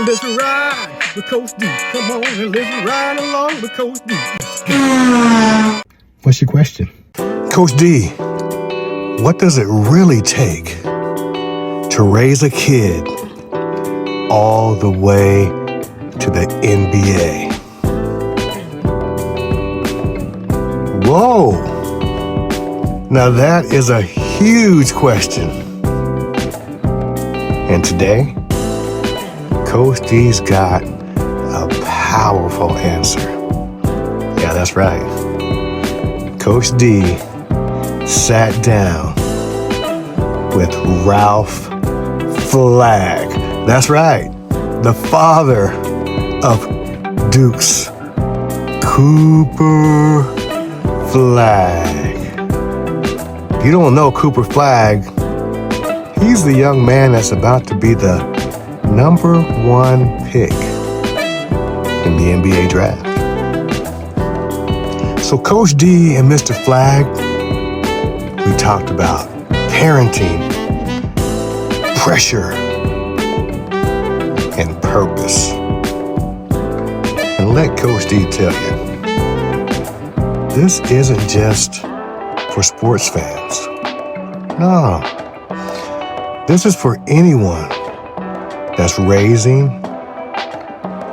Let's ride with Coach D. Come on and let's ride along with Coach D. What's your question? Coach D, what does it really take to raise a kid all the way to the NBA? Whoa! Now that is a huge question. And today, Coach D's got a powerful answer. Yeah, that's right. Coach D sat down with Ralph Flagg. That's right, the father of Duke's Cooper Flagg. If you don't know Cooper Flagg, he's the young man that's about to be the number 1 pick in the NBA draft. So Coach D and Mr. Flagg, we talked about parenting, pressure, and purpose. And let Coach D tell you, this isn't just for sports fans. No, this is for anyone that's raising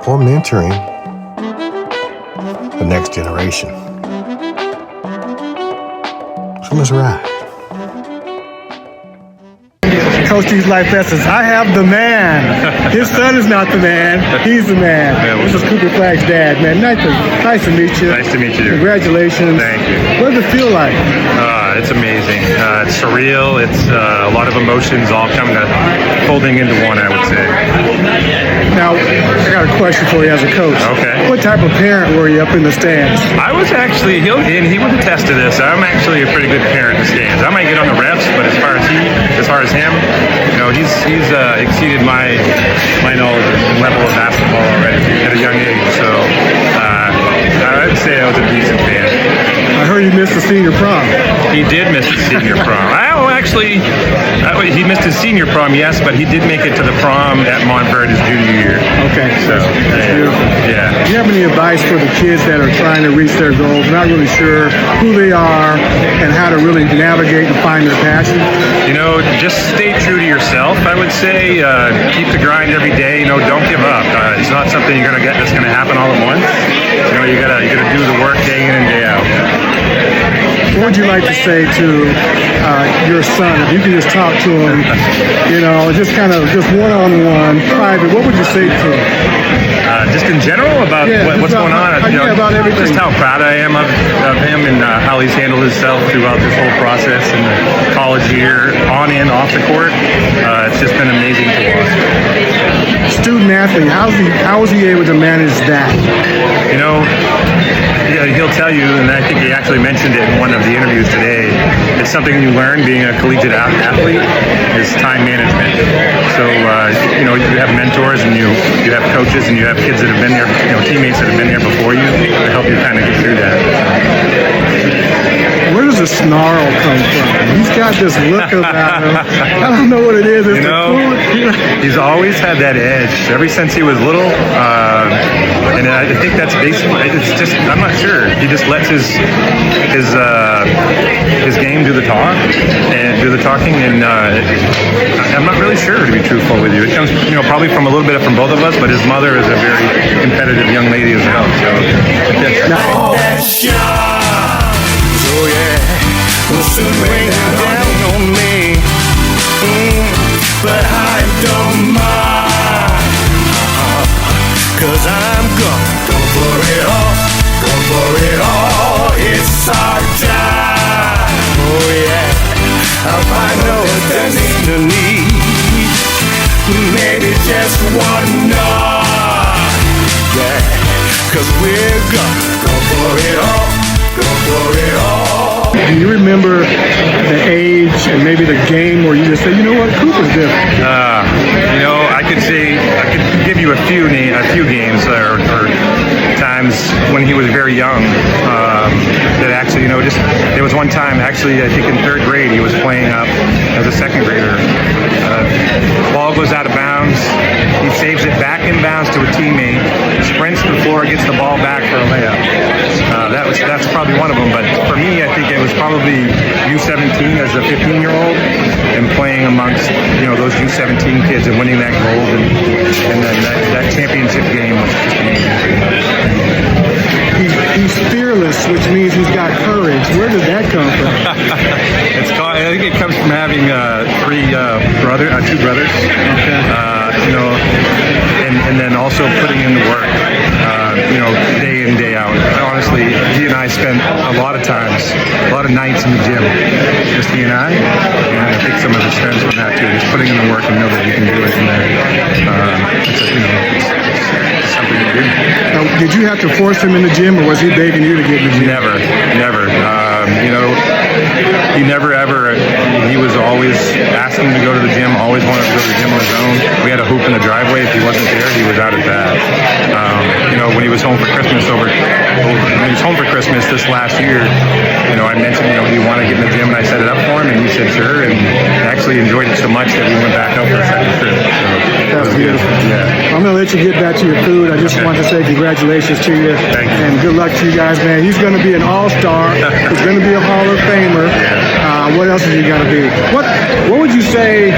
or mentoring the next generation. So let's ride. Coach D's life lessons. I have the man. His son is not the man. He's the man. This is Cooper Flagg's dad, man. Nice to meet you. Nice to meet you. Congratulations. Thank you. What does it feel like? It's amazing. It's surreal. It's a lot of emotions all coming folding into one, I would say. Now, I got a question for you as a coach. Okay. What type of parent were you up in the stands? I was actually, he would attest to this, I'm actually a pretty good parent in the stands. I might get on the refs, but as far as him, you know, he's exceeded my knowledge and level of basketball already at a young age. So I would say I was a decent fan. I heard you missed the senior prom. He did miss the senior prom. He missed his senior prom, yes, but he did make it to the prom at Montverde his junior year. Okay, so that's beautiful. Yeah. Do you have any advice for the kids that are trying to reach their goals, not really sure who they are and how to really navigate and find their passion? You know, just stay true to yourself, I would say. Keep the grind every day. You know, don't give up. It's not something you're gonna get that's gonna happen all at once. You know, you gotta do the work day in and day out. What would you like to say to your son? If you can just talk to him, you know, just one-on-one, private, what would you say to him? Just in general about what's going on? About everything. Just how proud I am of him and how he's handled himself throughout this whole process in the college year, on and off the court. It's just been amazing to watch. Student athlete, how is he able to manage that? You know, he'll tell you, and I think he actually mentioned it in one of the interviews today, it's something you learn being a collegiate athlete is time management. So, you know, you have mentors and you have coaches and you have kids that have been there, you know, teammates that have been there before you to help you kind of get through that. Where does the snarl come from? He's got this look about him. I don't know what it is. You know, he's always had that edge ever since he was little. And I think that's basically, it's just, I'm not sure. He just lets his game do the talking, and I'm not really sure, to be truthful with you. It comes, you know, probably from a little bit from both of us, but his mother is a very competitive young lady as well. So, Oh yeah, will soon rain down on me, but I don't mind, 'cause I'm gonna go for it all, it's our time, oh yeah, I'll find no destiny, maybe just one night, yeah, 'cause we're gonna go for it all. Do you remember the age and maybe the game where you just say, you know what, Cooper's different? You know, I could give you a few games or times times when he was very young that actually, there was one time, actually, I think in third grade, he was playing up as a second grader. Ball goes out of bounds. He saves it back in bounds to a teammate, sprints to the floor, gets the ball back for a layup. That's probably one of them. But for me, I think it was probably U17 as a 15-year-old and playing amongst those U17 kids and winning that gold and then that championship game was just amazing. He's fearless, which means he's got courage. Where did that come from? I think it comes from having two brothers. Okay. And then also putting in the work. Day in, day out. Honestly, he and I spent a lot of nights in the gym, just he and I think some of the stems from that too. Just putting in the work and know that you can do it. And it's something to do. Now, did you have to force him in the gym, or was he begging you to get in the gym? Never. He never ever. He was always asking to go to the gym. Always wanted to go to the gym on his own. We had a hoop in the driveway. If he wasn't there, he was out at that. When he was home for Christmas this last year, I mentioned, do you want to get in the gym? And I set it up for him, and he said sure. And actually enjoyed it so much that we went back out for a second trip. That's beautiful. Yeah. I'm going to let you get back to your food. I just want to say congratulations to you. Thank you. And good luck to you guys, man. He's going to be an all-star. He's going to be a Hall of Famer. Yeah. What else is he going to be? What would you say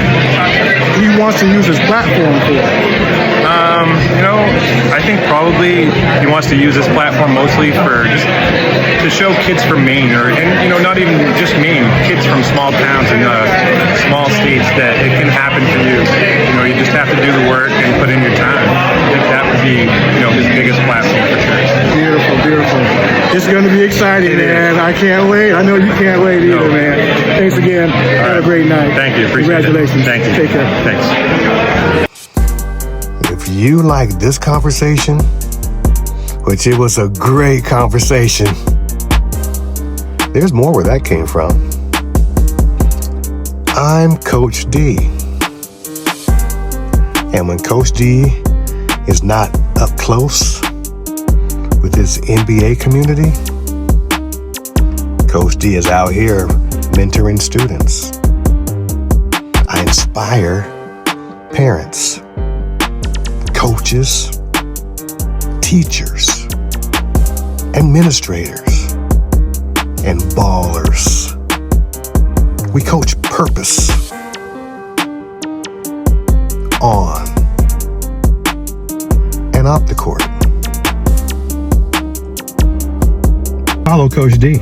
he wants to use his platform for? I think probably he wants to use this platform mostly for just to show kids from Maine, not even just Maine, kids from small towns and small states that it can happen for you. You just have to do the work and put in your time. I think that would be, his biggest platform for sure. Beautiful, beautiful. It's going to be exciting, man. I can't wait. I know you can't wait either, man. Thanks again. Have a great night. Thank you. Appreciate Congratulations. it. Thank you. Take care. Thanks. If you like this conversation, which it was a great conversation, there's more where that came from. I'm Coach D. And when Coach D is not up close with his NBA community, Coach D is out here mentoring students. I inspire parents, coaches, teachers, administrators, and ballers. We coach purpose on and off the court. Follow Coach D